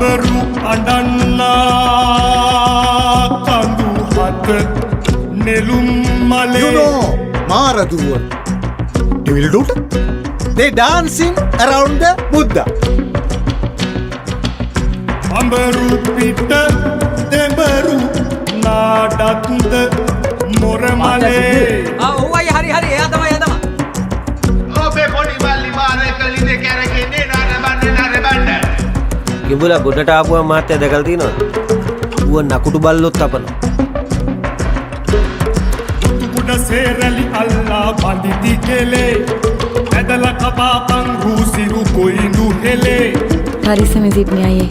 Baru adanna kandu hat nelum male. You know Maraduwa. Devil they dancing around the Buddha. Ambaru pitta dembaru nadatunda moramale. Oh ay hari eya tama. ඔබේ පොඩි බල්ලි මාරේ කලිනේ කැරකෙන්නේ නර බන්න. කිඹුලා ගොඩට ආපුවම මාත්‍ය දැකලා තියෙනවද? ඌව නකුටු බල්ලොත් අපන. උඩ සේරලි අල්ලා බඳිති කෙලේ. ඇදලා කපාපන් රූසිරු කොයිඳු හෙලේ. පරිස්සමෙ සිට්නි අයියේ.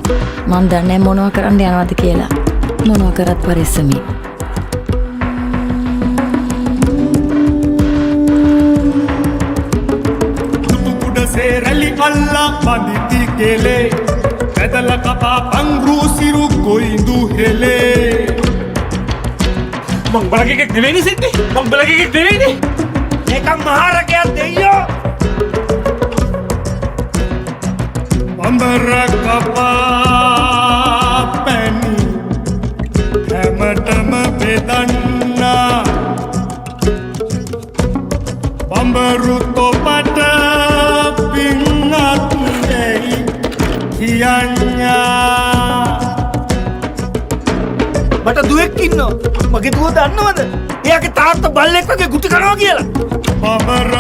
මන් දන්නේ මොනවා කරන්න යනවද කියලා. මොනවා කරත් පරිස්සමෙ. උඩ සේරලි අල්ලා බඳිති කෙලේ. ඇදලා කපාපන් රූසිරු කොයිඳු හෙලේ. මං බලකෙක් නෙවෙයිනේ සිද්දි. මං බලකෙක් නෙවෙයිනේ. ඒකම් මහරකයක් දෙයියෝ. අඹර කපා පැණි හැමතම බෙදන්නා. බඹරු තොපට පින්නත් දෙයි කියන්නා. මට දුවෙක් ඉන්නවා. මගේ දුව දන්නවද? එයාගේ තාත්තා බල්ලෙක් වගේ ගුටි කනවා කියලා. බඹර